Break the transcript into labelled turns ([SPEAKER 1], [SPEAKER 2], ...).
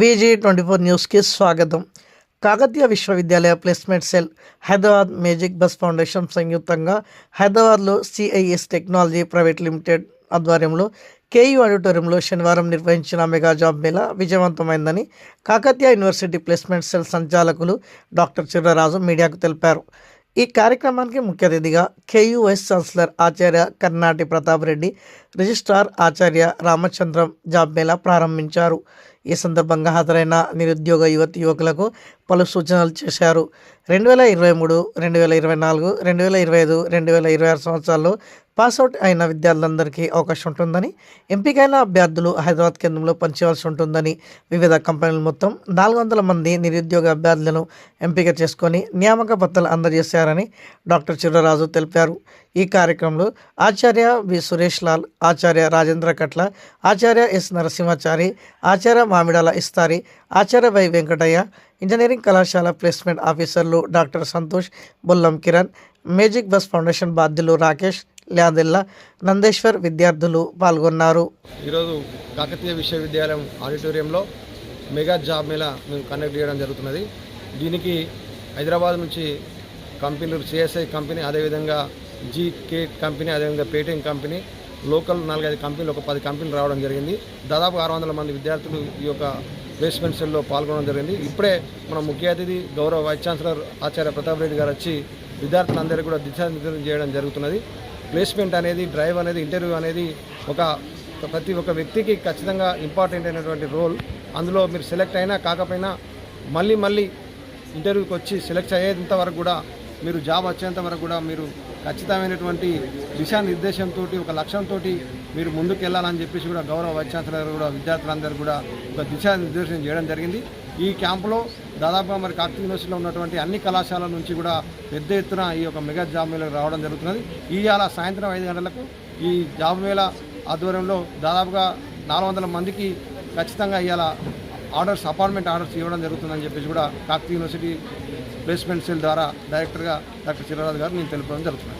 [SPEAKER 1] VG24 న్యూస్కి స్వాగతం. కాకతీయ విశ్వవిద్యాలయ placement cell, Hyderabad Magic Bus Foundation సంయుక్తంగా హైదరాబాద్లో CIS టెక్నాలజీ ప్రైవేట్ లిమిటెడ్ ఆధ్వర్యంలో KU ఆడిటోరియంలో శనివారం నిర్వహించిన మెగా జాబ్ మేళా విజయవంతమైందని కాకతీయ యూనివర్సిటీ ప్లేస్మెంట్ సెల్ సంచాలకులు డాక్టర్ చిర్రరాజు మీడియాకు తెలిపారు. ఈ కార్యక్రమానికి ముఖ్య అతిథిగా KU వైస్ ఛాన్సలర్ ఆచార్య కర్నాటి ప్రతాప్ రెడ్డి, రిజిస్ట్రార్ ఆచార్య రామచంద్రం జాబ్ మేళా ప్రారంభించారు. ఈ సందర్భంగా హాజరైన నిరుద్యోగ యువకులకు పలు సూచనలు చేశారు. 2023, 2024, 2025, 2026 సంవత్సరాల్లో పాస్అవుట్ అయిన విద్యార్థులందరికీ అవకాశం ఉంటుందని, ఎంపికైన అభ్యర్థులు హైదరాబాద్ కేంద్రంలో పనిచేయాల్సి ఉంటుందని, వివిధ కంపెనీలు మొత్తం 400 మంది నిరుద్యోగ అభ్యర్థులను ఎంపిక చేసుకొని నియామక పత్రాలు అందజేశారని డాక్టర్ చిర్రరాజు తెలిపారు. ఈ కార్యక్రమంలో Acharya V Suresh Lal, Acharya Rajendra Katla, Acharya S Narasimhachari, Acharya Mamidala Istari, Acharya Y Venkataiah, engineering కళాశాల ప్లేస్మెంట్ ఆఫీసర్లు doctor Santosh, Bollam Kiran, Magic Bus Foundation బాధ్యులు రాకేష్, ల్యాదిల్లా, నందేశ్వర్ విద్యార్థులు పాల్గొన్నారు.
[SPEAKER 2] ఈరోజు కాకతీయ విశ్వవిద్యాలయం ఆడిటోరియంలో మెగా జాబ్ మేళా మేము కండక్ట్ చేయడం జరుగుతున్నది. దీనికి హైదరాబాద్ నుంచి కంపెనీలు CSI కంపెనీ, అదేవిధంగా GK కంపెనీ, అదేవిధంగా పేటిఎం కంపెనీ, లోకల్ 4-5 కంపెనీలు, ఒక 10 కంపెనీలు రావడం జరిగింది. దాదాపు 600 మంది విద్యార్థులు ఈ యొక్క ప్లేస్మెంట్ సెల్లో పాల్గొనడం జరిగింది. ఇప్పుడే మన ముఖ్య అతిథి గౌరవ వైస్ ఛాన్సలర్ ఆచార్య ప్రతాప్ రెడ్డి గారు వచ్చి విద్యార్థులందరికీ కూడా దిశానిర్దేశం చేయడం జరుగుతున్నది. ప్లేస్మెంట్ అనేది, డ్రైవ్ అనేది, ఇంటర్వ్యూ అనేది ప్రతి ఒక్క వ్యక్తికి ఖచ్చితంగా ఇంపార్టెంట్ అయినటువంటి రోల్. అందులో మీరు సెలెక్ట్ అయినా కాకపోయినా మళ్ళీ ఇంటర్వ్యూకి వచ్చి సెలెక్ట్ అయ్యేంత వరకు కూడా, మీరు జాబ్ వచ్చేంత వరకు కూడా మీరు ఖచ్చితమైనటువంటి దిశానిర్దేశంతో, ఒక లక్ష్యంతో మీరు ముందుకు వెళ్ళాలని చెప్పేసి కూడా గౌరవ వైస్ ఛాన్సలర్ కూడా విద్యార్థులందరూ కూడా ఒక దిశానిర్దేశం చేయడం జరిగింది. ఈ క్యాంపులో దాదాపుగా మరి కాకతీయ యూనివర్సిటీలో ఉన్నటువంటి అన్ని కళాశాలల నుంచి కూడా పెద్ద ఎత్తున ఈ యొక్క మెగా జాబ్ మేళకు రావడం జరుగుతున్నది. ఇవాళ సాయంత్రం 5 గంటలకు ఈ జాబ్ మేళా ఆధ్వర్యంలో దాదాపుగా 400 మందికి ఖచ్చితంగా ఇవాళ అపాయింట్మెంట్ ఆర్డర్స్ ఇవ్వడం జరుగుతుందని చెప్పేసి కూడా కాకతీయ యూనివర్సిటీ ప్లేస్మెంట్ సెల్ ద్వారా డైరెక్టర్గా డాక్టర్ చిర్రరాజు గారు నేను తెలుపడం జరుగుతుంది.